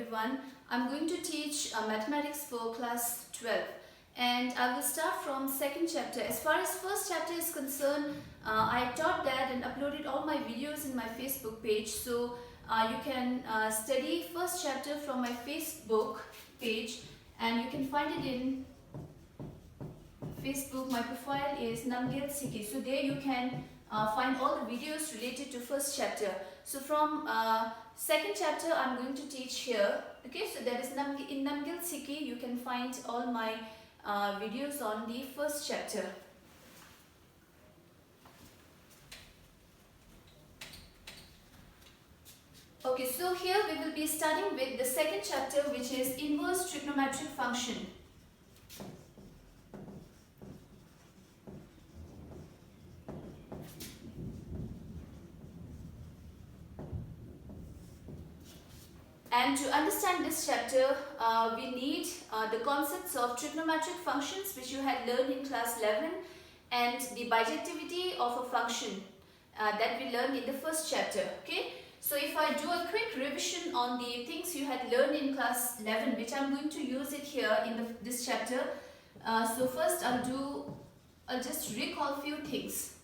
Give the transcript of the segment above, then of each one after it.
everyone. I'm going to teach mathematics for class 12 and I will start from second chapter. As far as first chapter is concerned, I taught that and uploaded all my videos in my Facebook page. So you can study first chapter from my Facebook page and you can find it in Facebook. My profile is Namgyal Sikki. So there you can find all the videos related to first chapter. So from second chapter I'm going to teach here. Okay, so that is in Namgyal Sikki. You can find all my videos on the first chapter. Okay, so here we will be starting with the second chapter, which is inverse trigonometric function. And to understand this chapter, we need the concepts of trigonometric functions which you had learned in class 11 and the bijectivity of a function that we learned in the first chapter. Okay, so if I do a quick revision on the things you had learned in class 11, which I'm going to use it here in this chapter. So first I'll just recall a few things.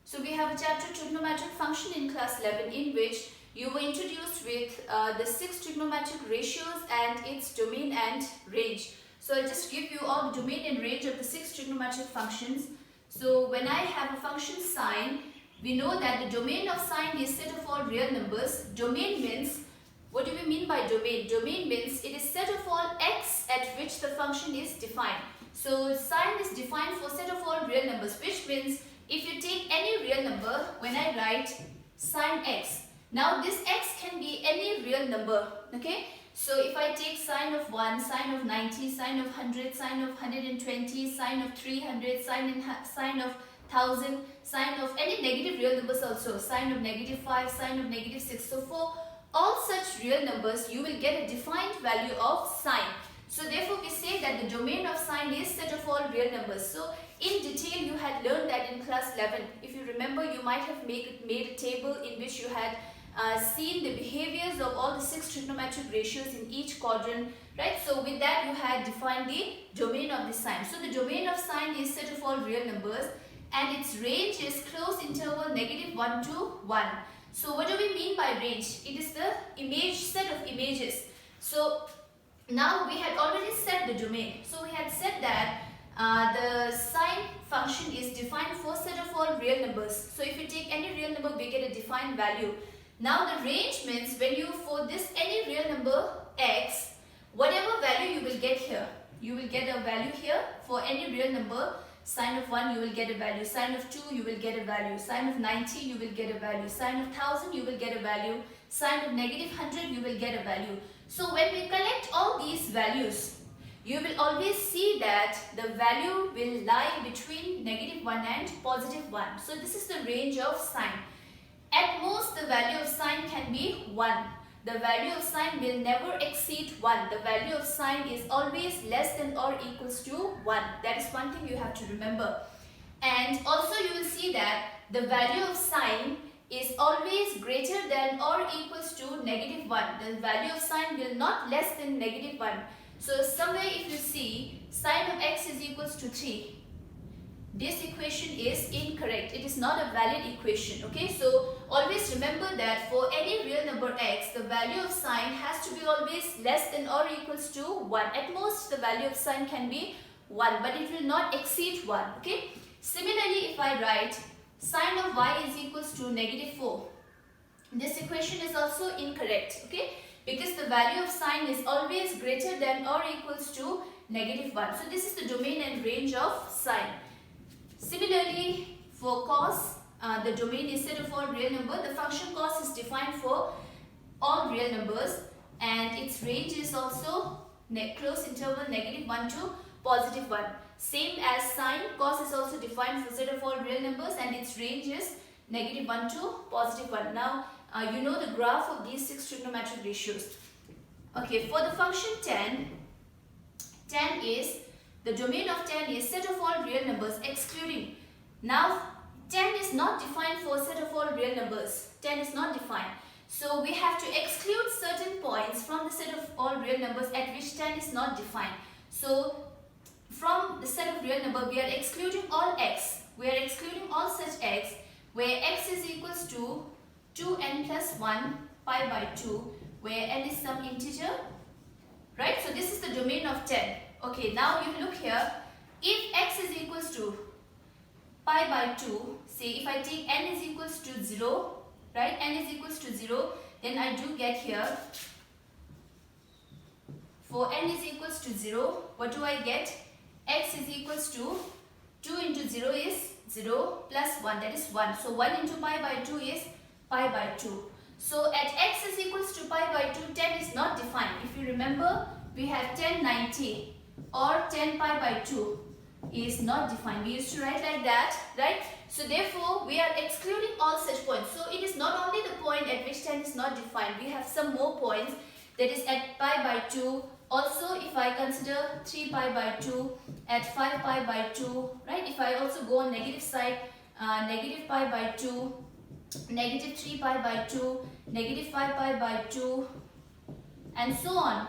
So we have a chapter trigonometric function in class 11 in which you were introduced with the 6 trigonometric ratios and its domain and range. So I'll just give you all the domain and range of the 6 trigonometric functions. So when I have a function sine, we know that the domain of sine is set of all real numbers. Domain means, what do we mean by domain? Domain means it is set of all x at which the function is defined. So sine is defined for set of all real numbers, which means if you take any real number, when I write sine x, now this x can be any real number, okay? So if I take sine of 1, sine of 90, sine of 100, sine of 120, sine of 300, sine of 1000, sine of any negative real numbers also, sine of -5, sine of -6. So for all such real numbers, you will get a defined value of sine. So therefore we say that the domain of sine is set of all real numbers. So in detail you had learned that in class 11. If you remember, you might have made a table in which you had seen the behaviors of all the 6 trigonometric ratios in each quadrant, right? So with that you had defined the domain of the sine. So the domain of sine is set of all real numbers and its range is closed interval -1 to 1. So what do we mean by range? It is the image set of images. So now we had already set the domain. So we had said that the sine function is defined for set of all real numbers. So if you take any real number, we get a defined value. Now the range means when you, for this any real number x, whatever value you will get here, you will get a value here for any real number. Sine of 1 you will get a value, sine of 2 you will get a value, sine of 90 you will get a value, sine of 1000 you will get a value, sine of -100 you will get a value. So when we collect all these values, you will always see that the value will lie between -1 and +1. So this is the range of sine. At most the value of sine can be 1. The value of sine will never exceed 1. The value of sine is always less than or equals to 1. That is one thing you have to remember. And also you will see that the value of sine is always greater than or equals to -1. The value of sine will not less than -1. So somewhere if you see sine of x is equals to 3, this equation is incorrect. It is not a valid equation. Okay, so always remember that for any real number x, the value of sine has to be always less than or equals to 1. At most the value of sine can be 1, but it will not exceed 1. Okay, similarly if I write sine of y is equals to -4, this equation is also incorrect. Okay, because the value of sine is always greater than or equals to -1. So this is the domain and range of sine. Similarly for cos, the domain is set of all real numbers. The function cos is defined for all real numbers and its range is also closed interval -1 to +1. Same as sine, cos is also defined for set of all real numbers and its range is -1 to +1. Now you know the graph of these 6 trigonometric ratios. Okay, for the function tan is, the domain of tan is set of all real numbers excluding. Now tan is not defined for set of all real numbers. Tan is not defined. So we have to exclude certain points from the set of all real numbers at which 10 is not defined. So from the set of real number, we are excluding all x. We are excluding all such x where x is equals to 2n plus 1 pi by 2, where n is some integer, right? So this is the domain of 10. Okay, now you look here. If x is equals to pi by 2, say if I take n is equals to 0, right? N is equals to 0, then I do get here, for n is equals to 0, what do I get? X is equals to 2 into 0 is 0 plus 1, that is 1. So 1 into pi by 2 is pi by 2. So at x is equals to pi by 2, 10 is not defined. If you remember, we have 1090 or 10 pi by 2 is not defined. We used to write like that, right? So therefore, we are excluding all such points. So it is not only the point at which 10 is not defined. We have some more points, that is at pi by 2. Also, if I consider 3 pi by 2, at 5 pi by 2, right? If I also go on negative side, negative pi by 2, negative 3 pi by 2, negative 5 pi by 2, and so on.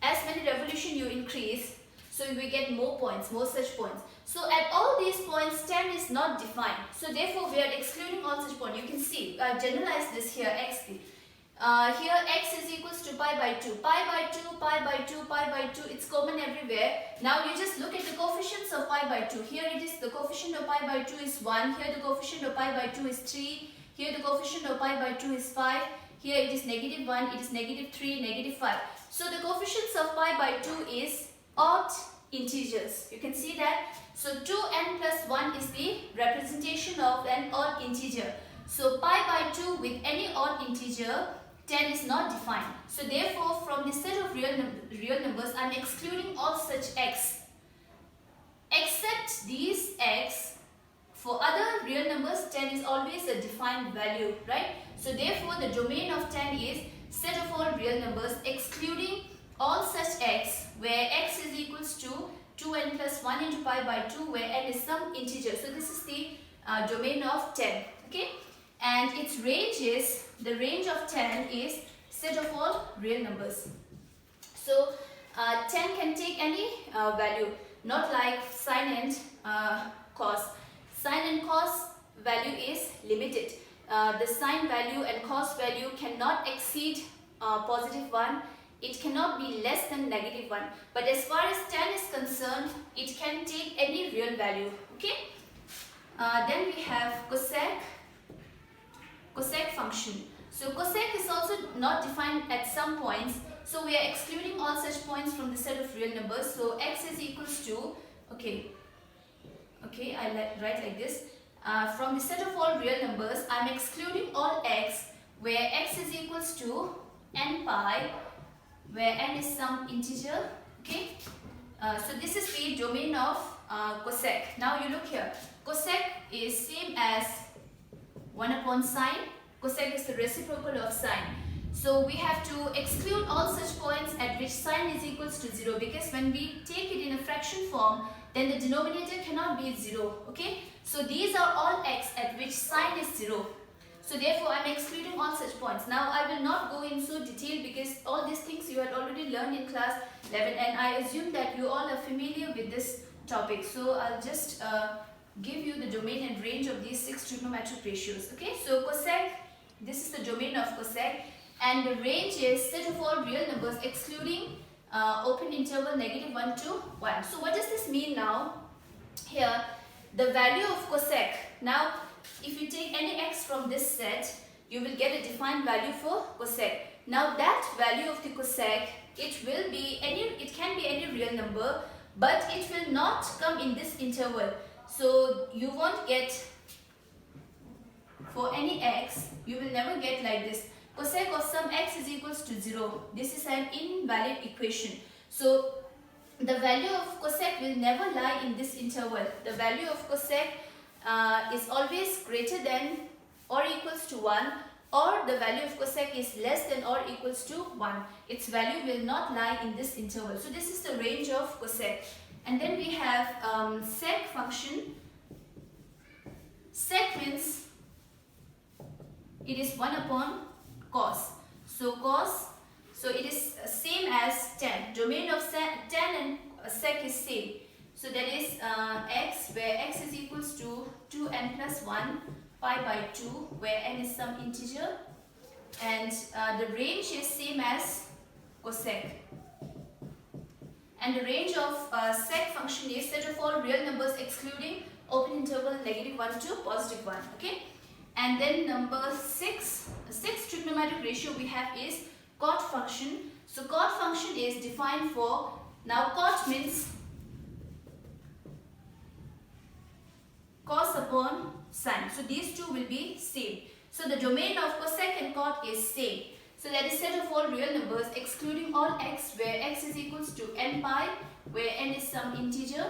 As many revolution you increase, so we get more points, more such points. So at all these points, 10 is not defined. So therefore, we are excluding all such points. You can see, I generalize this here, x. Here x is equals to pi by 2. Pi by 2, pi by 2, pi by 2, it's common everywhere. Now you just look at the coefficients of pi by 2. Here it is, the coefficient of pi by 2 is 1. Here the coefficient of pi by 2 is 3. Here the coefficient of pi by 2 is 5. Here it is negative 1, it is negative 3, negative 5. So the coefficients of pi by 2 is odd integers. You can see that. So 2n plus 1 is the representation of an odd integer. So pi by 2 with any odd integer, 10 is not defined. So therefore, from the set of real numbers, I am excluding all such x. Except these x, for other real numbers, 10 is always a defined value, right? So therefore, the domain of 10 is set of all real numbers excluding all such x, where x is equals to 2n plus 1 into pi by 2, where n is some integer. So this is the domain of 10, okay? And its range is, the range of 10 is set of all real numbers. So 10 can take any value, not like sine and cos. Sine and cos value is limited. The sine value and cos value cannot exceed positive 1. It cannot be less than negative 1. But as far as 10 is concerned, it can take any real value, okay? Then we have cosec function. So cosec is also not defined at some points. So we are excluding all such points from the set of real numbers. So x is equals to, okay, I write like this. From the set of all real numbers, I am excluding all x, where x is equals to n pi, where n is some integer, okay. So this is the domain of cosec. Now you look here. Cosec is same as 1 upon sine. Cosec is the reciprocal of sine. So we have to exclude all such points at which sine is equals to 0, because when we take it in a fraction form, then the denominator cannot be 0, okay. So these are all x at which sine is 0. So therefore, I am excluding all such points. Now I will not go in so detail because all these things you had already learned in class 11, and I assume that you all are familiar with this topic. So I'll just give you the domain and range of these 6 trigonometric ratios. Okay, so cosec, this is the domain of cosec, and the range is set of all real numbers excluding open interval negative 1 to 1. So what does this mean now? Here, the value of cosec. Now, if you take any x from this set, you will get a defined value for cosec. Now that value of the cosec, it can be any real number, but it will not come in this interval. So you won't get, for any x, you will never get like this. Cosec of some x is equals to 0. This is an invalid equation. So the value of cosec will never lie in this interval. The value of cosec is always greater than or equals to 1, or the value of cosec is less than or equals to 1. Its value will not lie in this interval. So this is the range of cosec. And then we have sec function. Sec means it is 1 upon cos. So cos, so it is same as tan. Domain of tan and sec is same. So that is x, where x is equals to 2n plus 1 pi by 2, where n is some integer, and the range is same as cosec. And the range of sec function is set of all real numbers excluding open interval -1 to +1. Okay. And then number 6, the sixth trigonometric ratio we have is cot function. So cot function is defined for, now cot means cos upon sine. So these two will be same. So the domain of cosec and cot is same. So that is set of all real numbers excluding all x, where x is equals to n pi, where n is some integer,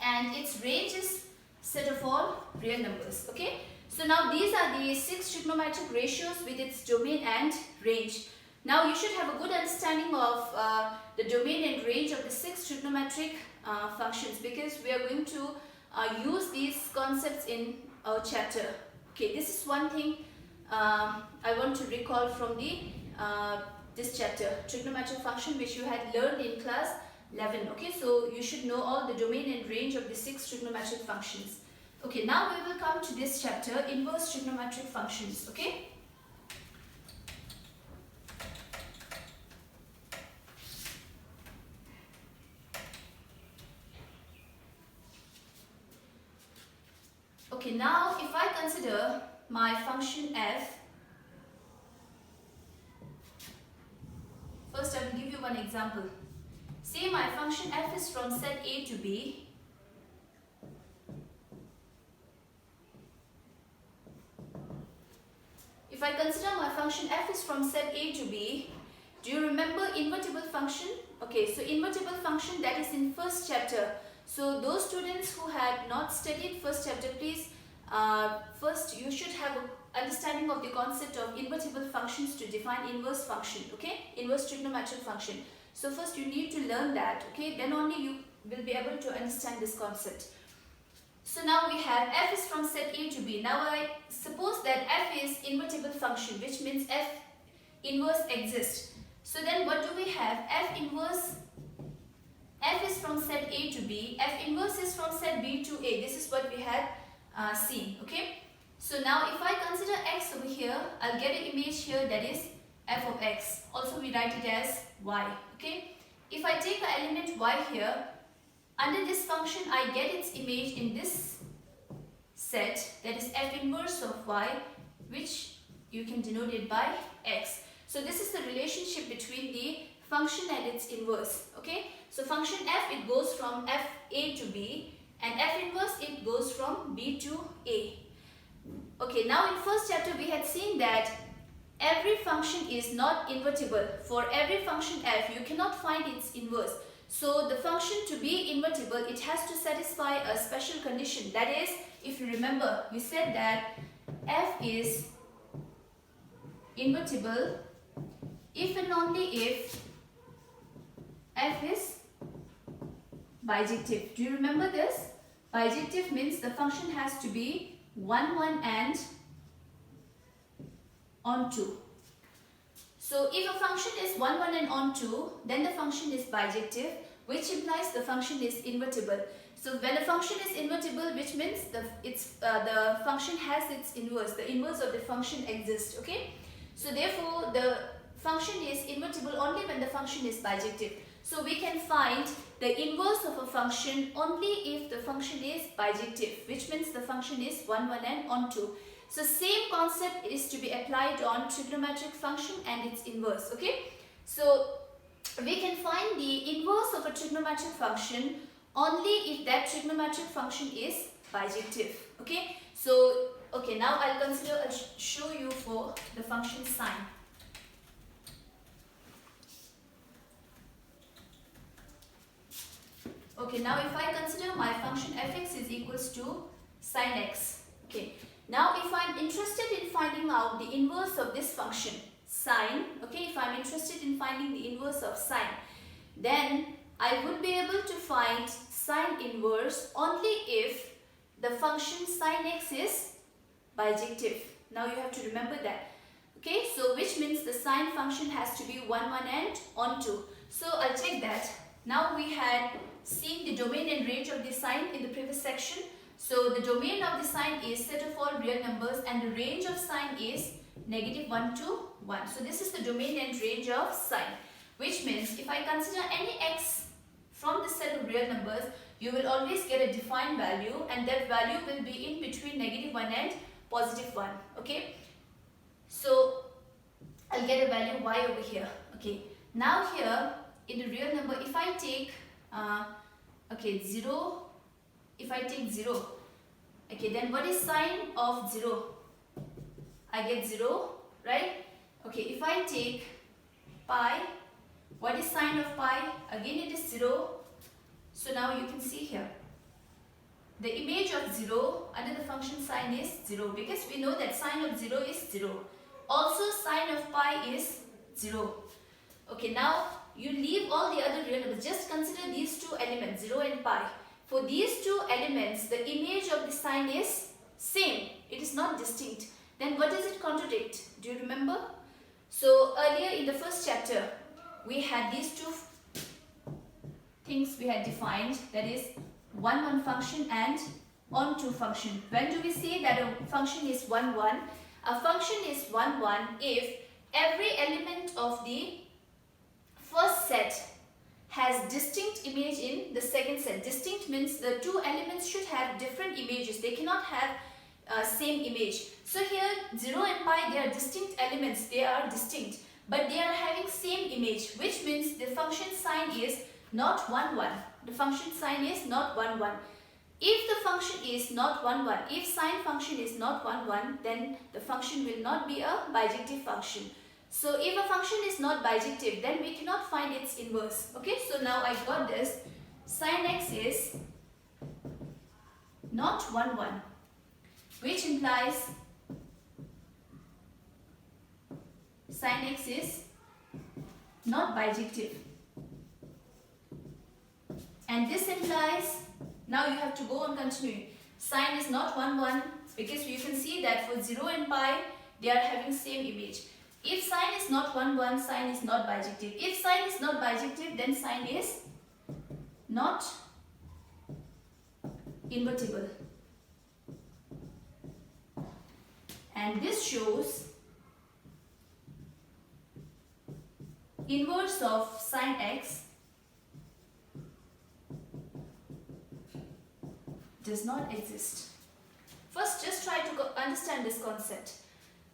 and its range is set of all real numbers. Okay. So now these are the 6 trigonometric ratios with its domain and range. Now you should have a good understanding of the domain and range of the 6 trigonometric functions, because we are going to use these concepts in our chapter. Okay, this is one thing I want to recall from the this chapter, trigonometric function, which you had learned in class 11. Okay, so you should know all the domain and range of the 6 trigonometric functions. Okay, now we will come to this chapter, inverse trigonometric functions. Okay. Okay, now if I consider my function f, first I will give you one example. Say my function f is from set A to B. If I consider my function f is from set A to B, do you remember invertible function? Okay, so invertible function, that is in first chapter. So those students who had not studied first chapter, please first you should have an understanding of the concept of invertible functions to define inverse function. Okay, inverse trigonometric function. So first you need to learn that. Okay, then only you will be able to understand this concept. So now we have f is from set A to B. Now I suppose that f is invertible function, which means f inverse exists. So then what do we have? F inverse, f is from set A to B, f inverse is from set B to A. This is what we had seen. Okay. So now if I consider x over here, I'll get an image here that is f of x. Also we write it as y. Okay. If I take an element y here, under this function I get its image in this set, that is f inverse of y, which you can denote it by x. So this is the relationship between the function and its inverse. Okay, so function f, it goes from f a to b, and f inverse, it goes from b to a. Okay, now in first chapter we had seen that every function is not invertible. For every function f, you cannot find its inverse. So the function to be invertible, it has to satisfy a special condition. That is, if you remember, we said that f is invertible if and only if f is bijective. Do you remember this? Bijective means the function has to be 1, 1 and onto. So if a function is 1, 1 and onto, then the function is bijective, which implies the function is invertible. So when a function is invertible, which means the function has its inverse. The inverse of the function exists. Okay. So therefore, the function is invertible only when the function is bijective. So we can find the inverse of a function only if the function is bijective, which means the function is 1, 1 and onto. So same concept is to be applied on trigonometric function and its inverse. Okay. So we can find the inverse of a trigonometric function only if that trigonometric function is bijective. Okay. So okay, now I'll show you for the function sine. Okay, now if I consider my function fx is equals to sine x. Okay. Now if I'm interested in finding out the inverse of this function sine, okay, if I'm interested in finding the inverse of sine, then I would be able to find sine inverse only if the function sine x is bijective. Now you have to remember that. Okay, so which means the sine function has to be 1, 1 and onto. So I'll check that. Now we had seen the domain and range of the sine in the previous section. So the domain of the sine is set of all real numbers and the range of sine is -1 to 1. So this is the domain and range of sine, which means if I consider any x from the set of real numbers, you will always get a defined value, and that value will be in between -1 and +1. Okay, so I'll get a value y over here. Okay, now here in the real number, if I take 0, if I take 0, okay, then what is sine of 0? I get 0, right? Okay, if I take pi, what is sine of pi? Again it is 0. So now you can see here, the image of 0 under the function sine is 0, because we know that sine of 0 is 0. Also sine of pi is 0. Okay, now you leave all the other real numbers. Just consider these two elements, 0 and pi. For these two elements, the image of the sine is same. It is not distinct. Then what does it contradict? Do you remember? So earlier in the first chapter, we had these two things we had defined, that is 1, 1 function and onto function. When do we say that a function is 1, 1? A function is 1, 1 if every element of the first set has distinct image in the second set. Distinct means the two elements should have different images. They cannot have same image. So here 0 and pi, they are distinct elements. They are distinct, but they are having same image, which means the function sine is not 1, 1. The function sine is not 1, 1. If the function is not 1, 1, if sine function is not 1, 1, then the function will not be a bijective function. So if a function is not bijective, then we cannot find its inverse. Okay, so now I got this. Sine x is not 1, 1, which implies sine x is not bijective. And this implies, now you have to go on continuing. Sine is not 1, 1, because you can see that for 0 and pi, they are having same image. If sine is not 1, 1, sine is not bijective. If sine is not bijective, then sine is not invertible. And this shows inverse of sine x does not exist. First, just try to understand this concept.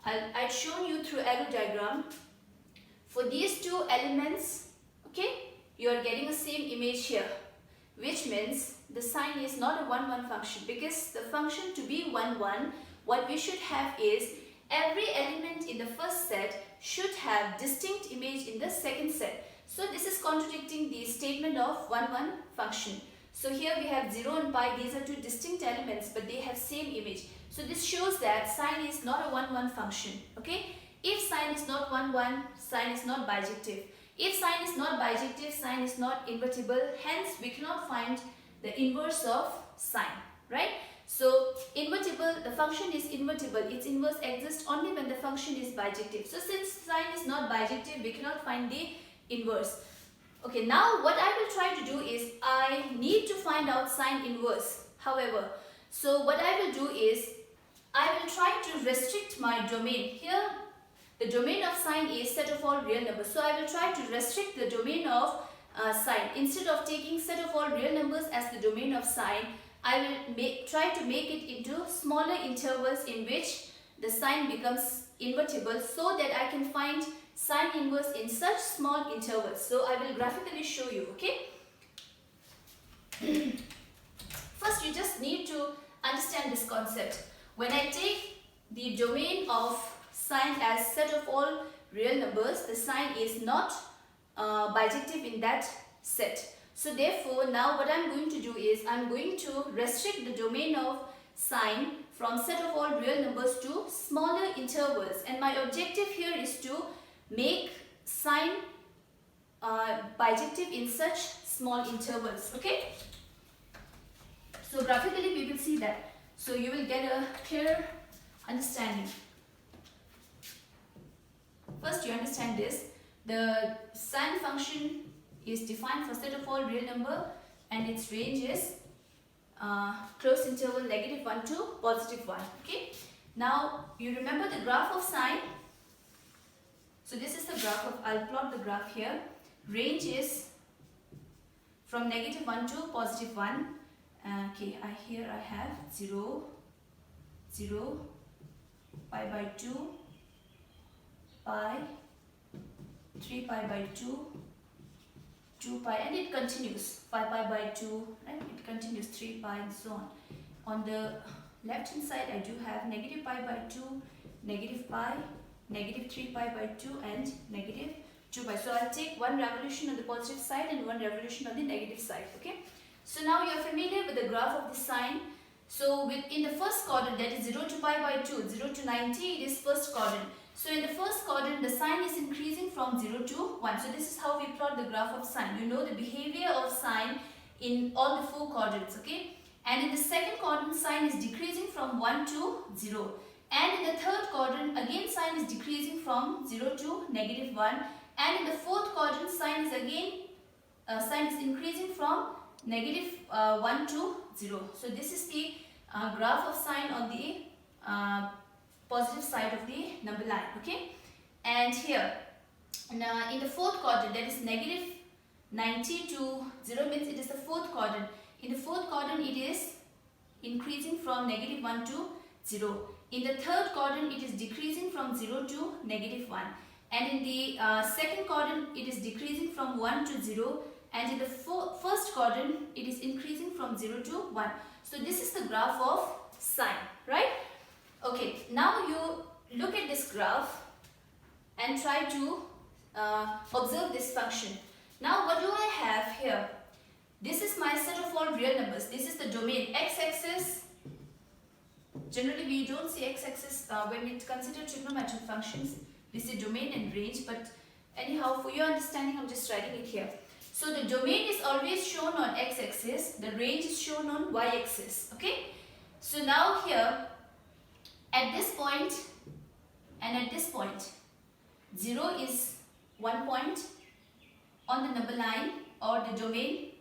I've shown you through arrow diagram. For these two elements, okay, you are getting the same image here, which means the sine is not a 1, 1 function, because the function to be 1, 1, what we should have is every element in the first set should have distinct image in the second set. So this is contradicting the statement of 1, 1 function. So here we have 0 and pi, these are two distinct elements, but they have same image. So this shows that sine is not a 1, 1 function. Okay, if sine is not 1, 1, sine is not bijective. If sine is not bijective, sine is not invertible. Hence, we cannot find the inverse of sine, right? So invertible, the function is invertible. Its inverse exists only when the function is bijective. So since sine is not bijective, we cannot find the inverse. Okay, now what I will try to do is I need to find out sine inverse. However, so what I will do is I will try to restrict my domain. Here the domain of sine is set of all real numbers. So I will try to restrict the domain of sine. Instead of taking set of all real numbers as the domain of sine, I will try to make it into smaller intervals in which the sine becomes invertible, so that I can find sine inverse in such small intervals. So I will graphically show you, okay? First, you just need to understand this concept. When I take the domain of sine as set of all real numbers, the sine is not bijective in that set. So therefore, now what I'm going to do is I'm going to restrict the domain of sine from set of all real numbers to smaller intervals. And my objective here is to make sine bijective in such small intervals, okay? So graphically we will see that. So you will get a clear understanding. First you understand this. The sine function is defined for set of all real number and its range is closed interval -1 to +1. Okay. Now you remember the graph of sine. So this is the graph of, I'll plot the graph here. Range is from -1 to +1. Okay, here I have 0, 0, pi by 2, pi, 3 pi by 2, 2 pi, and it continues 5 pi by 2, right? It continues 3 pi and so on. On the left hand side I do have negative pi by 2, negative pi, negative 3 pi by 2 and negative 2 pi. So I'll take one revolution on the positive side and one revolution on the negative side. Okay. So now you are familiar with the graph of the sine. So in the first quadrant, that is 0 to pi by 2, 0 to 90, it is first quadrant. So in the first quadrant, the sine is increasing from 0 to 1. So this is how we plot the graph of sine. You know the behavior of sine in all the four quadrants, okay? And in the second quadrant, sine is decreasing from 1 to 0. And in the third quadrant, again sine is decreasing from 0 to -1. And in the fourth quadrant, sine is increasing from -1 to 0. So this is the graph of sine on the positive side of the number line, okay? And here, in the fourth quadrant, that is -90 to 0 means it is the fourth quadrant. In the fourth quadrant, it is increasing from -1 to 0. In the third quadrant, it is decreasing from 0 to -1. And in the second quadrant, it is decreasing from 1 to 0. And in the first quadrant, it is increasing from 0 to 1. So this is the graph of sine, right? Okay, now you look at this graph and try to observe this function. Now what do I have here? This is my set of all real numbers. This is the domain. X-axis, generally we don't see x-axis when we consider trigonometric functions. We see domain and range, but anyhow, for your understanding, I'm just writing it here. So the domain is always shown on x-axis, the range is shown on y-axis, okay? So now here, at this point and at this point, 0 is 1 point on the number line or the domain,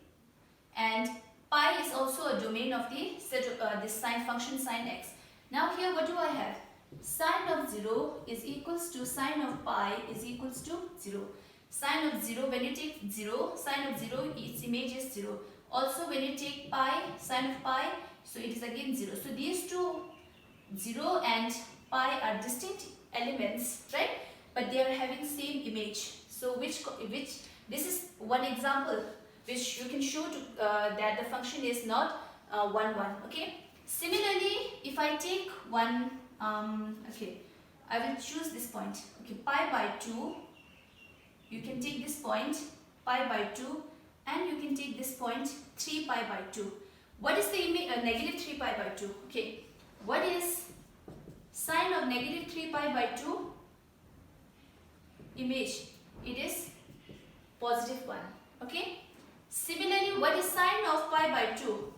and pi is also a domain of the set of this sine function sine x. Now here what do I have? Sine of 0 is equals to sine of pi is equals to 0. Sine of 0, when you take 0, sine of 0, its image is 0. Also when you take pi, sine of pi, so it is again 0. So these two, 0 and pi, are distinct elements, right? But they are having same image. So which this is one example which you can show to, that the function is not 1, 1, okay? Similarly, if I take one, okay, I will choose this point, okay, pi by 2, you can take this point, pi by 2, and you can take this point, 3 pi by 2. What is the image? -3 pi by 2, okay. What is sine of -3 pi by 2? Image, it is +1, okay. Similarly, what is sine of pi by 2?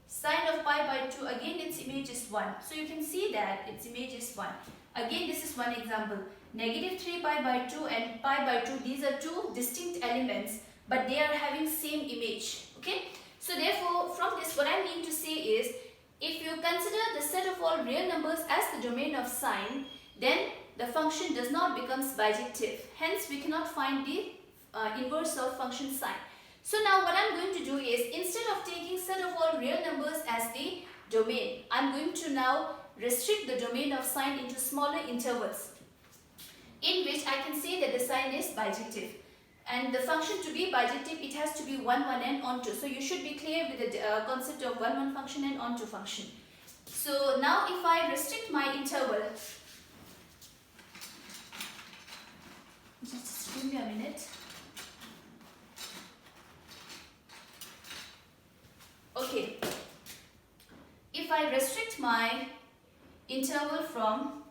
Sine of pi by 2, again its image is 1. So you can see that its image is 1. Again, this is one example. -3 pi by 2 and pi by 2, these are two distinct elements, but they are having same image, okay. So therefore, from this, what I mean to say is, if you consider the set of all real numbers as the domain of sine, then the function does not become bijective. Hence, we cannot find the inverse of function sine. So now what I'm going to do is, instead of taking set of all real numbers as the domain, I'm going to now restrict the domain of sine into smaller intervals, in which I can say that the sine is bijective. And the function to be bijective, it has to be 1, 1 and onto. So you should be clear with the concept of 1, 1 function and onto function. So now if I restrict my interval, just give me a minute. Okay, if I restrict my interval from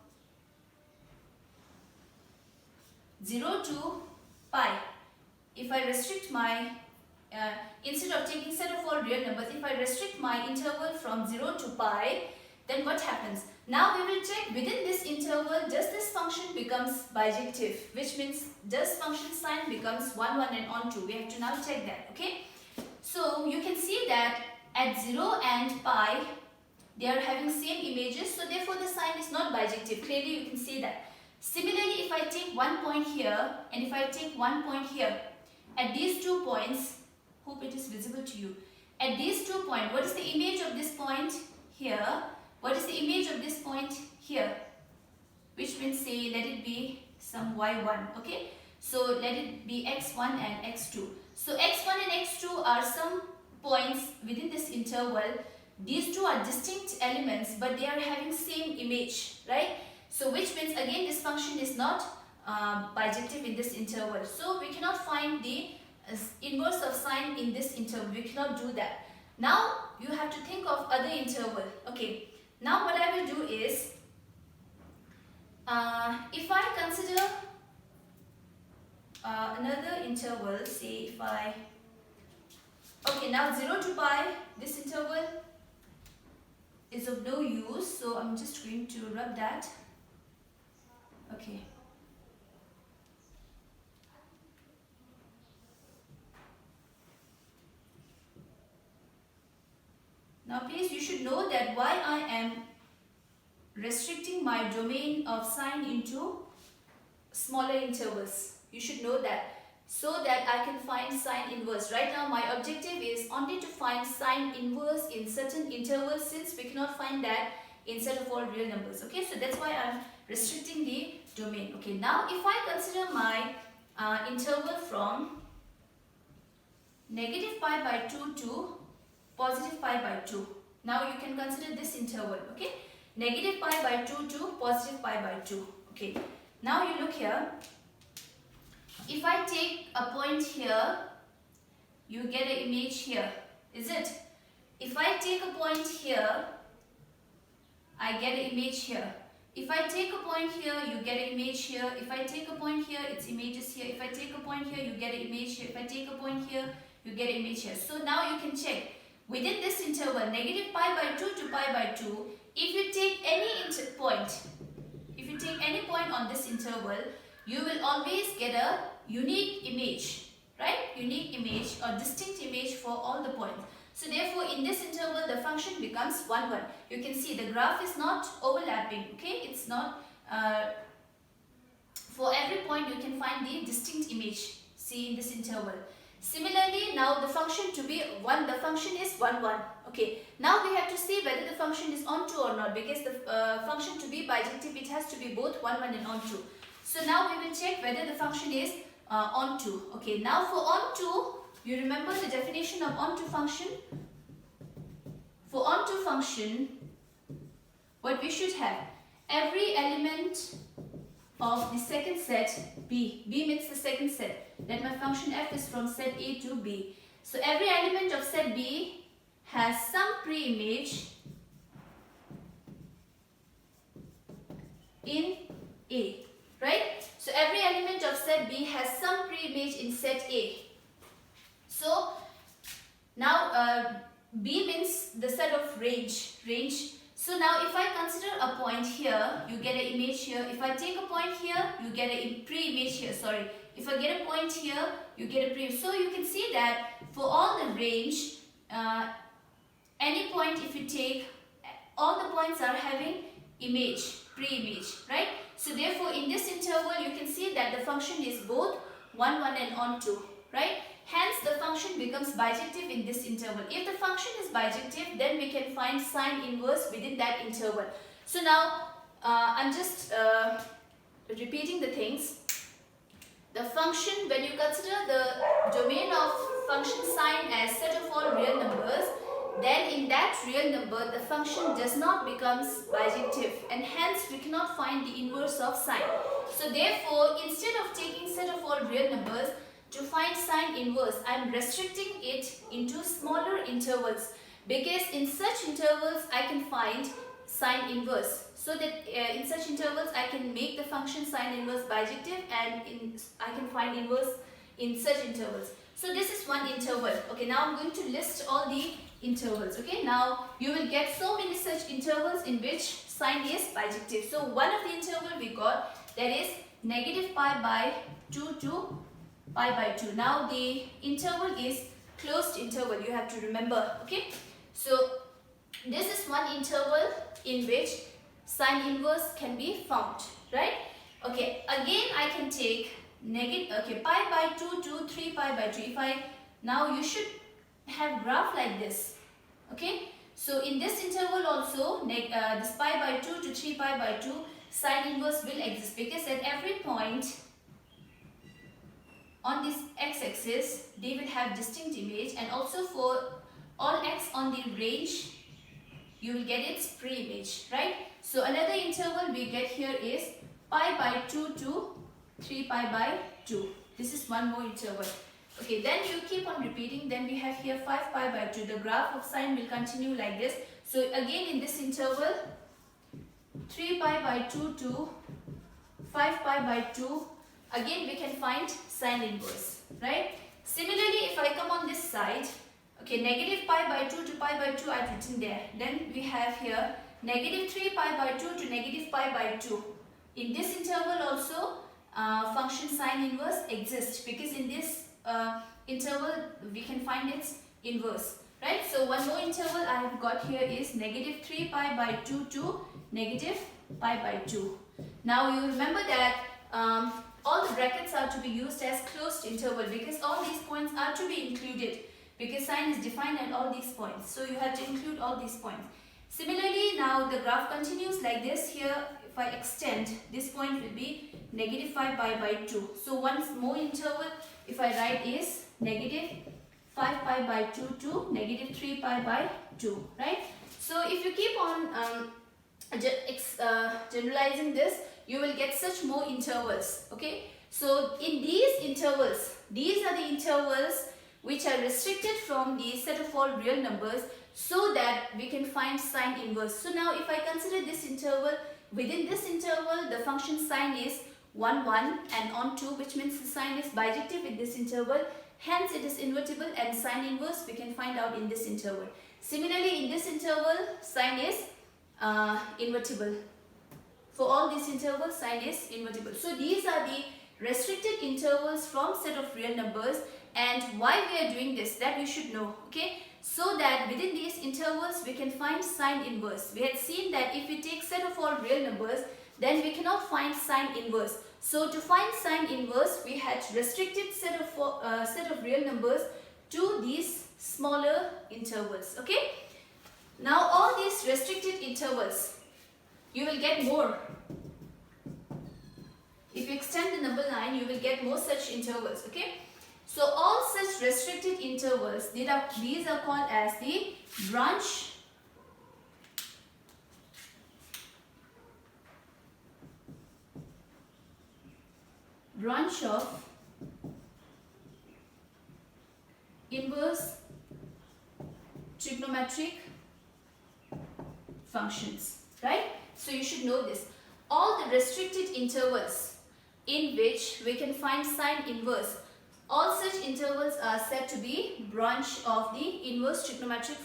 0 to pi, if I restrict my, instead of taking set of all real numbers, if I restrict my interval from 0 to pi, then what happens? Now we will check within this interval does this function becomes bijective, which means does function sign becomes 1 1 and onto. We have to now check that. Okay, so you can see that at 0 and pi they are having same images, so therefore the sign is not bijective. Clearly you can see that. Similarly, if I take one point here and if I take one point here, at these 2 points, hope it is visible to you, at these 2 points, what is the image of this point here? What is the image of this point here? Which means, say, let it be some y1, okay? So let it be x1 and x2. So x1 and x2 are some points within this interval. These two are distinct elements, but they are having same image, right? So which means again this function is not bijective in this interval. So we cannot find the inverse of sine in this interval. We cannot do that. Now you have to think of other interval. Okay. Now what I will do is, if I consider another interval, say if I, okay, now 0 to pi, this interval is of no use, so I'm just going to rub that. Okay. Now please, you should know that why I am restricting my domain of sine into smaller intervals. You should know that, so that I can find sine inverse. Right now my objective is only to find sine inverse in certain intervals, since we cannot find that in set of all real numbers. Okay, so that's why I'm restricting the domain. Okay, now if I consider my interval from negative pi by 2 to positive pi by 2. Now you can consider this interval. Okay, negative pi by 2 to positive pi by 2. Okay, now you look here. If I take a point here, you get an image here, is it? If I take a point here, I get an image here. If I take a point here, you get an image here. If I take a point here, it's images here. If I take a point here, you get an image here. If I take a point here, you get an image here. So now you can check within this interval, negative pi by 2 to pi by 2, if you take any point on this interval, you will always get a unique image, right? Unique image or distinct image for all the points. So therefore in this interval the function becomes 1 1. You can see the graph is not overlapping, okay? It's not, for every point you can find the distinct image, see, in this interval. Similarly, now the function to be 1, the function is 1 1. Okay, now we have to see whether the function is onto or not, because the function to be bijective, it has to be both 1 1 and onto. So now we will check whether the function is onto. Okay, now for onto, you remember the definition of onto function? For onto function, what we should have, every element of the second set B. B means the second set. That my function f is from set A to B. So every element of set B has some pre-image in A, right? So every element of set B has some pre-image in set A. So now B means the set of range. So now if I consider a point here, you get an image here. If I take a point here, you get a pre-image here, sorry. If I get a point here, you get a pre-image. So you can see that for all the range, any point if you take, all the points are having image, pre-image, right? So therefore in this interval, you can see that the function is both 1 1 and onto, right? Hence the function becomes bijective in this interval. If the function is bijective, then we can find sine inverse within that interval. So now I'm just repeating the things. The function, when you consider the domain of function sine as set of all real numbers, then in that real number the function does not becomes bijective, and hence we cannot find the inverse of sine. So therefore instead of taking set of all real numbers, to find sine inverse, I am restricting it into smaller intervals, because in such intervals I can find sine inverse. So that in such intervals I can make the function sine inverse bijective, and I can find inverse in such intervals. So this is one interval. Okay, now I'm going to list all the intervals. Okay, now you will get so many such intervals in which sign is bijective. So one of the interval we got, that is negative pi by 2 to pi by 2. Now the interval is closed interval, you have to remember. Okay, so this is one interval in which sine inverse can be found, right? Okay, again I can take pi by 2 to 3 pi by 2. Now you should have graph like this. Okay, so in this interval also this pi by 2 to 3 pi by 2 sine inverse will exist, because at every point on this x-axis they will have distinct image, and also for all x on the range you will get its pre-image, right? So another interval we get here is pi by 2 to 3 pi by 2. This is one more interval. Okay, then you keep on repeating. Then we have here 5 pi by 2. The graph of sine will continue like this. So again in this interval, 3 pi by 2 to 5 pi by 2. Again we can find sine inverse, right? Similarly, if I come on this side, okay, negative pi by 2 to pi by 2 I've written there. Then we have here negative 3 pi by 2 to negative pi by 2. In this interval also function sine inverse exists, because in this interval we can find its inverse, right? So one more interval I have got here is negative 3 pi by 2 to negative pi by 2. Now you remember that all the brackets are to be used as closed interval, because all these points are to be included, because sine is defined at all these points. So you have to include all these points. Similarly, now the graph continues like this. Here if I extend, this point will be negative 5 pi by 2. So one more interval if I write is negative 5 pi by 2 to negative 3 pi by 2, right? So if you keep on generalizing this, you will get such more intervals. Okay, so in these intervals, these are the intervals which are restricted from the set of all real numbers, so that we can find sine inverse. So now if I consider this interval, within this interval the function sine is 1 1 and on 2, which means the sine is bijective in this interval, hence it is invertible, and sine inverse we can find out in this interval. Similarly, in this interval sine is invertible. For all these intervals sine is invertible. So these are the restricted intervals from set of real numbers, and why we are doing this, that we should know. Okay, so that within these intervals we can find sine inverse. We had seen that if we take set of all real numbers, then we cannot find sine inverse. So to find sine inverse, we had restricted set of real numbers to these smaller intervals. Okay, now all these restricted intervals, you will get more. If you extend the number line, you will get more such intervals. Okay, so all such restricted intervals, these are called as the branch of inverse trigonometric functions, right? So you should know this. All the restricted intervals in which we can find sine inverse, all such intervals are said to be branch of the inverse trigonometric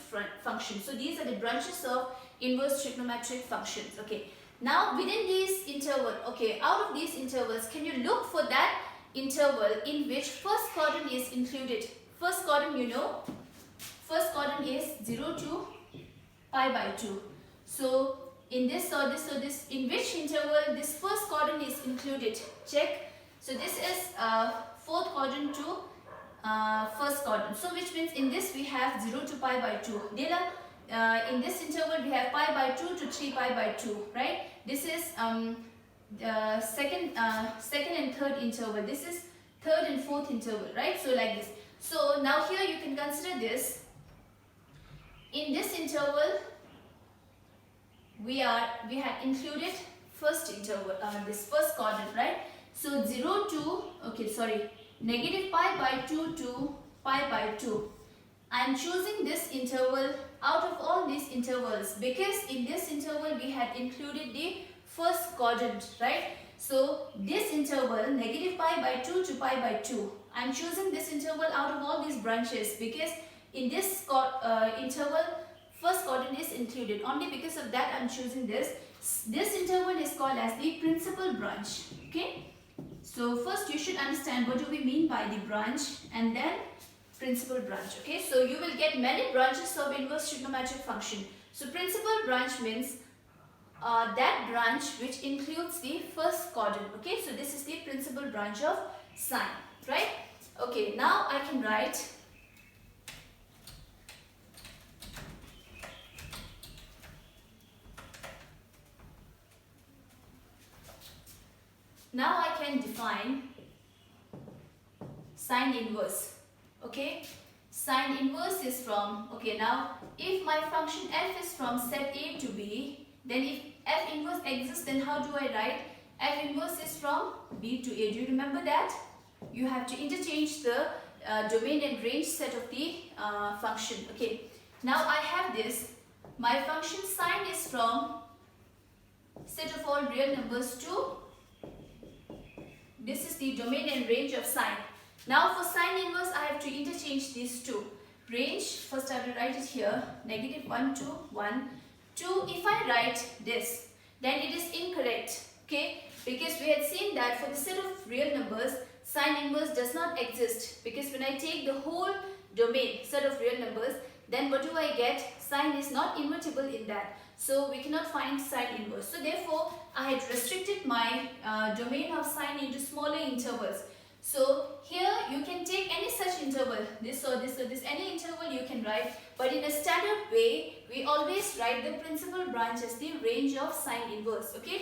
function. So these are the branches of inverse trigonometric functions. Okay, now within these interval, okay, out of these intervals, can you look for that interval in which first quadrant is included? First quadrant, you know, first quadrant is 0 to pi by 2. So in this or this or this, in which interval this first quadrant is included? Check. So this is fourth quadrant to first quadrant. So which means in this we have 0 to pi by 2. In this interval we have pi by 2 to 3 pi by 2, right? This is the second and third interval. This is third and fourth interval, right? So like this. So now here you can consider this. In this interval we had included first interval, this first quadrant, right? So 0 to, negative pi by 2 to pi by 2. I am choosing this interval out of all these intervals, because in this interval we had included the first quadrant, right? So this interval, negative pi by 2 to pi by 2, I am choosing this interval out of all these branches, because in this interval first quadrant is included. Only because of that I'm choosing this. This interval is called as the principal branch. Okay. So first you should understand what do we mean by the branch and then principal branch. Okay. So you will get many branches of inverse trigonometric function. So principal branch means that branch which includes the first quadrant. Okay. So this is the principal branch of sine. Right. Okay. Now I can write now I can define sine inverse. Okay, sine inverse is from, okay, now if my function f is from set A to B, then if f inverse exists, then how do I write? F inverse is from B to A. Do you remember that? You have to interchange the domain and range set of the function. Okay, now I have this. My function sine is from set of all real numbers to, this is the domain and range of sine. Now for sine inverse, I have to interchange these two. Range, first I will write it here, -1 to 1. 2, if I write this, then it is incorrect. Okay, because we had seen that for the set of real numbers, sine inverse does not exist. Because when I take the whole domain, set of real numbers, then what do I get? Sine is not invertible in that. So we cannot find sine inverse. So therefore, I had restricted my domain of sine into smaller intervals. So here you can take any such interval, this or this or this, any interval you can write. But in a standard way, we always write the principal branch as the range of sine inverse. Okay,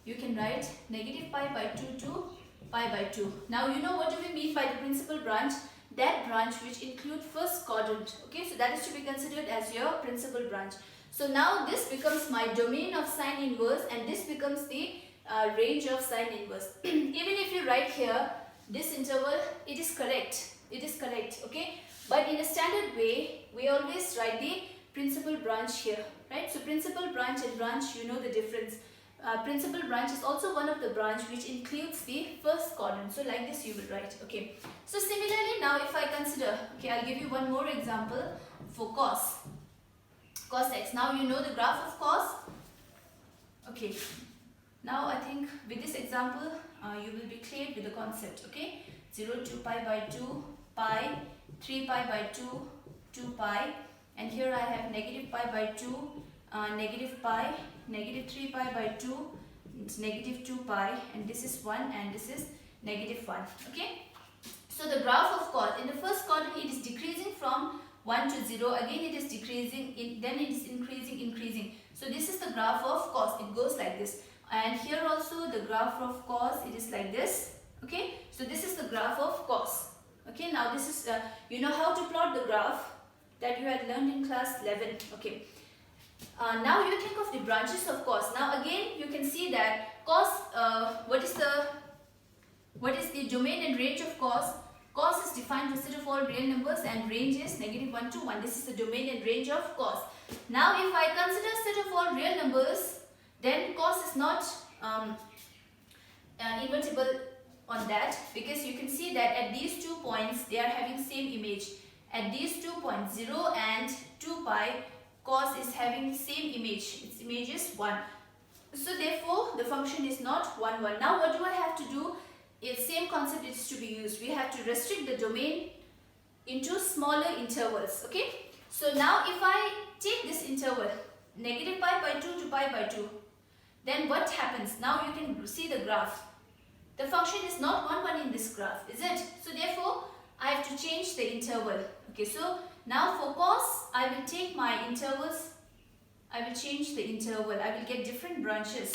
you can write -π/2 to π/2. Now you know what do we mean by the principal branch? That branch which include first quadrant. Okay, so that is to be considered as your principal branch. So now this becomes my domain of sine inverse and this becomes the range of sine inverse. Even if you write here this interval, it is correct. It is correct. Okay, but in a standard way, we always write the principal branch here, right? So principal branch and branch, you know the difference. Principal branch is also one of the branch which includes the first quadrant. So like this you will write. Okay. So similarly now if I consider, okay, I'll give you one more example for cos x. Now you know the graph of cos. Okay. Now I think with this example you will be clear with the concept. Okay. 0 to π/2, pi, 3π/2, 2 pi, and here I have -π/2, -pi, -3π/2, it's -2 pi, and this is 1 and this is -1. Okay. So the graph of cos, in the first quadrant it is decreasing from 1 to 0, again it is decreasing, then it is increasing. So this is the graph of cos, it goes like this. And here also the graph of cos, it is like this. Okay, so this is the graph of cos. Okay, now this is, you know how to plot the graph that you had learned in class 11. Okay, now you think of the branches of cos. Now again you can see that cos, what is the domain and range of cos? Cos is defined as set of all real numbers and range is -1 to 1. This is the domain and range of cos. Now if I consider set of all real numbers, then cos is not invertible on that, because you can see that at these 2 points they are having same image. At these 2 points 0 and 2 pi, cos is having same image. Its image is 1. So therefore the function is not 1 1. Now what do I have to do? It's same concept is to be used. We have to restrict the domain into smaller intervals. Okay, so now if I take this interval -π/2 to π/2, then what happens? Now you can see the graph. The function is not 1 1 in this graph, is it? So therefore I have to change the interval. Okay, so now for cos, I will take my intervals, I will change the interval, I will get different branches.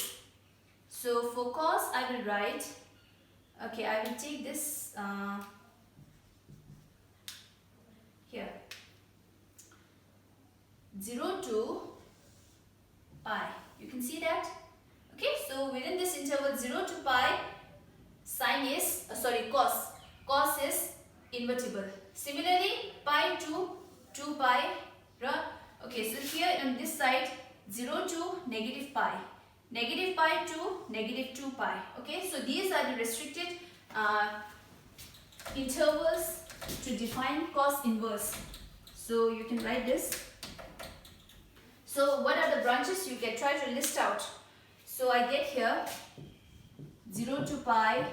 So for cos I will write, okay, I will take this here, 0 to pi. You can see that? Okay, so within this interval 0 to pi, sine is, cos is invertible. Similarly, pi to 2 pi, right? Okay, so here on this side, 0 to -pi. -pi to -2 pi. Okay, so these are the restricted intervals to define cos inverse. So you can write this. So what are the branches you get? Try to list out. So I get here 0 to pi,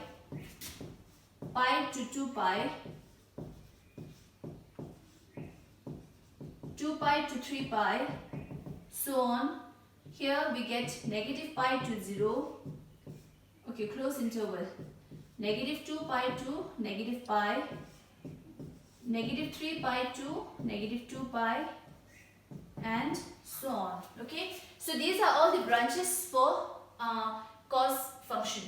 pi to 2 pi, 2 pi to 3 pi, so on. Here we get negative pi to 0. Okay, close interval. Negative 2 pi to negative pi, negative 3 pi to negative 2 pi, and so on. Okay, so these are all the branches for cos function.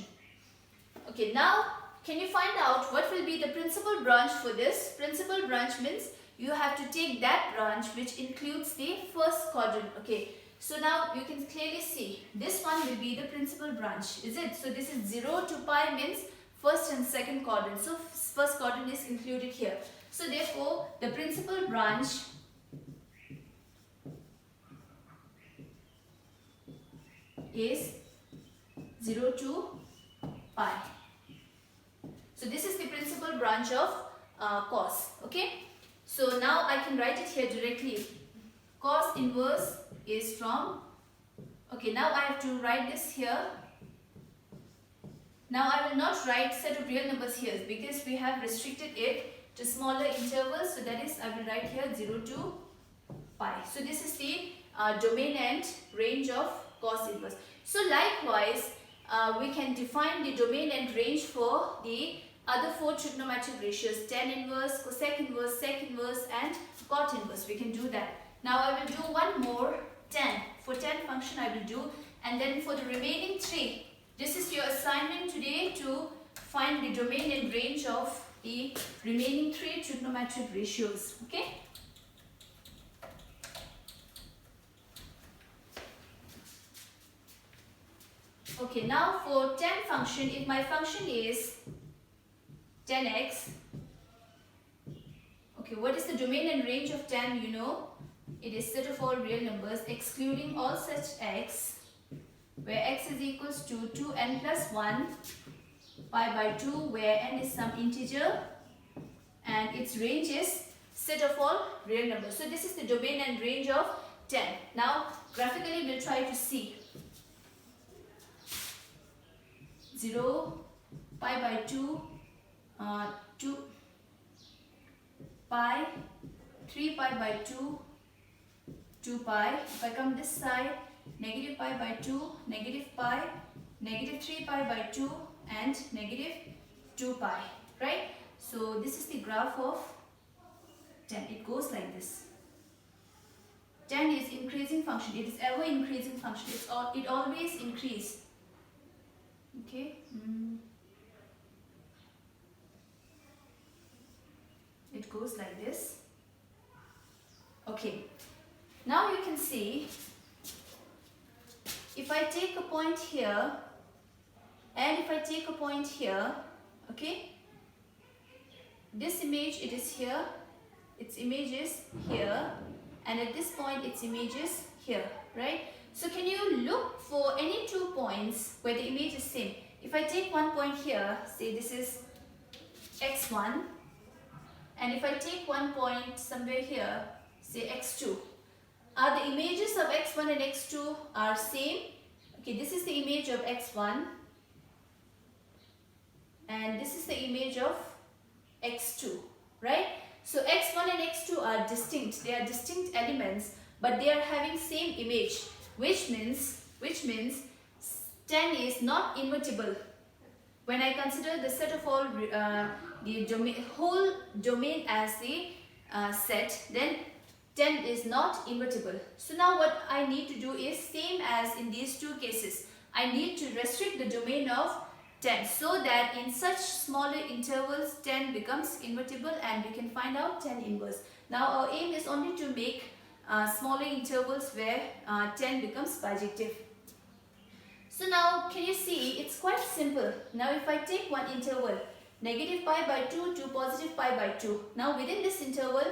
Okay, now can you find out what will be the principal branch for this? Principal branch means you have to take that branch which includes the first quadrant. Okay, so now you can clearly see this one will be the principal branch, is it? So this is 0 to pi means first and second quadrant. So first quadrant is included here. So therefore the principal branch is 0 to pi. So this is the principal branch of cos. Okay. So now I can write it here directly. Cos inverse is from, okay, now I have to write this here. Now I will not write set of real numbers here because we have restricted it to smaller intervals. So that is, I will write here 0 to pi. So this is the domain and range of cos inverse. So likewise, we can define the domain and range for the other four trigonometric ratios: tan inverse, cosec inverse, sec inverse, and cot inverse. We can do that. Now I will do one more tan. For tan function I will do, and then for the remaining three, this is your assignment today to find the domain and range of the remaining three trigonometric ratios. Okay. Okay, now for tan function, if my function is tan x, okay, what is the domain and range of tan? You know, it is set of all real numbers excluding all such x, where x is equals to 2n plus 1, pi by 2, where n is some integer, and its range is set of all real numbers. So this is the domain and range of tan. Now graphically we'll try to see. 0, pi by 2, 2 pi, 3 pi by 2, 2 pi. If I come this side, negative pi by 2, negative pi, negative 3 pi by 2, and negative 2 pi, right? So this is the graph of tan. It goes like this. Tan is increasing function. It is ever increasing function. It always increases. Okay. It goes like this. Okay. Now you can see, if I take a point here and if I take a point here, okay, this image, it is here, its image is here, and at this point its image is here, right? So can you look for any 2 points where the image is same? If I take one point here, say this is x1, and if I take one point somewhere here, say x2, are the images of x1 and x2 are same? Okay, this is the image of x1 and this is the image of x2, right? So x1 and x2 are distinct. They are distinct elements, but they are having same image, which means tan is not invertible. When I consider the set of all the whole domain as the set, then tan is not invertible. So now what I need to do is same as in these two cases. I need to restrict the domain of tan so that in such smaller intervals tan becomes invertible and we can find out tan inverse. Now our aim is only to make smaller intervals where tan becomes bijective. So now can you see, it's quite simple. Now if I take one interval, negative pi by 2 to positive pi by 2. Now within this interval,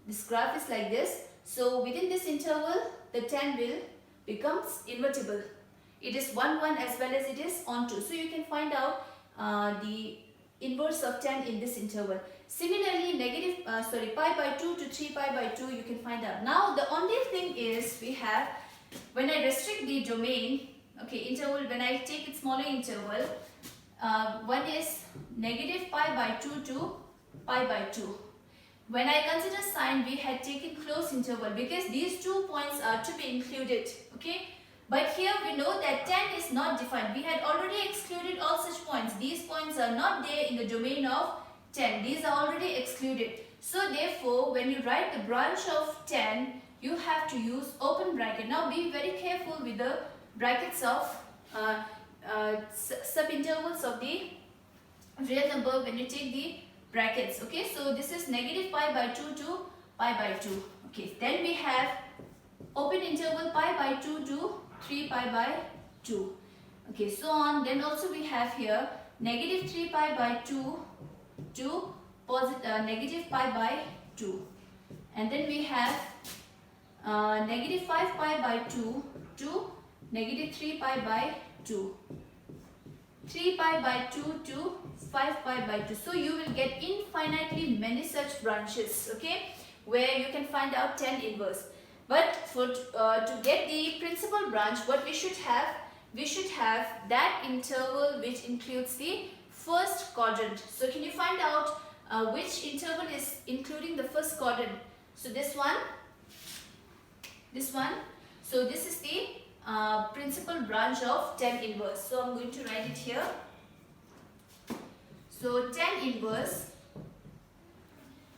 this graph is like this. So within this interval, the tan will becomes invertible. It is 1, 1 as well as it is on 2. So you can find out the inverse of tan in this interval. Similarly, pi by 2 to 3 pi by 2 you can find out. Now the only thing is we have, when I restrict the domain, okay, interval, when I take it smaller interval, one is negative pi by 2 to pi by 2. When I consider sign, we had taken close interval because these 2 points are to be included, okay. But here we know that 10 is not defined. We had already excluded all such points. These points are not there in the domain of 10. These are already excluded. So therefore, when you write the branch of 10, you have to use open bracket. Now be very careful with the brackets of subintervals of the real number when you take the brackets. Okay, so this is negative pi by 2 to pi by 2. Okay, then we have open interval pi by 2 to 3 pi by 2. Okay, so on. Then also we have here negative 3 pi by 2 to negative pi by 2. And then we have negative 5 pi by 2 to negative 3 pi by 2. 3 pi by 2 to 5 pi by 2. So you will get infinitely many such branches, okay, where you can find out 10 inverse. But for to get the principal branch, what we should have that interval which includes the first quadrant. So can you find out which interval is including the first quadrant? So this one. So this is the principal branch of 10 inverse. So I'm going to write it here. So 10 inverse.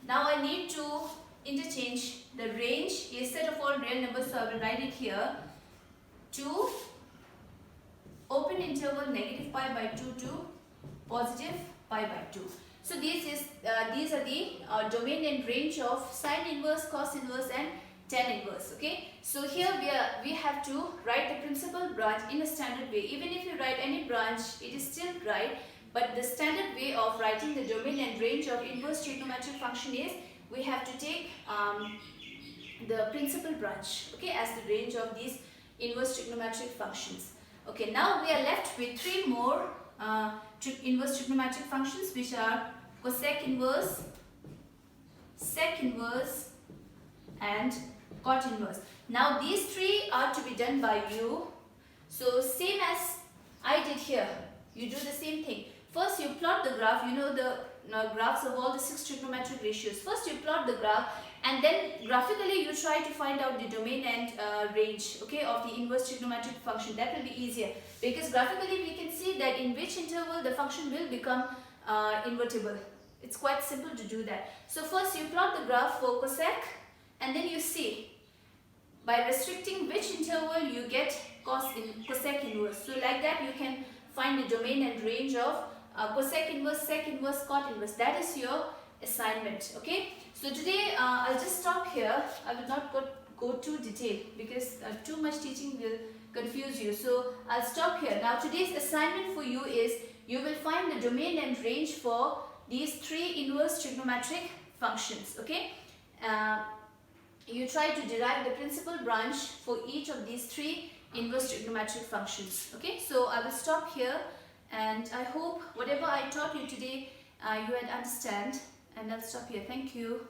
Now I need to interchange the range is set of all real numbers. So I will write it here. 2 open interval negative pi by 2 to positive pi by 2. So these are the domain and range of sine inverse, cos inverse and tan inverse. Okay, so here we have to write the principal branch in a standard way. Even if you write any branch, it is still right, but the standard way of writing the domain and range of inverse trigonometric function is we have to take the principal branch, okay, as the range of these inverse trigonometric functions. Okay, now we are left with 3 more inverse trigonometric functions, which are cosec inverse, sec inverse and cot inverse. Now these 3 are to be done by you. So same as I did here, you do the same thing. First you plot the graph, you know the graphs of all the 6 trigonometric ratios. First you plot the graph and then graphically you try to find out the domain and range, okay, of the inverse trigonometric function. That will be easier because graphically we can see that in which interval the function will become invertible. It's quite simple to do that. So first you plot the graph for cosec and then you see by restricting which interval you get cosec inverse. So like that you can find the domain and range of cosec inverse, sec inverse, cot inverse. That is your assignment. Okay. So today I'll just stop here. I will not go too detailed because too much teaching will confuse you. So I'll stop here. Now today's assignment for you is you will find the domain and range for these 3 inverse trigonometric functions. Okay. You try to derive the principal branch for each of these 3 inverse trigonometric functions. Okay. So I will stop here. And I hope whatever I taught you today, you will understand. And I'll stop here. Thank you.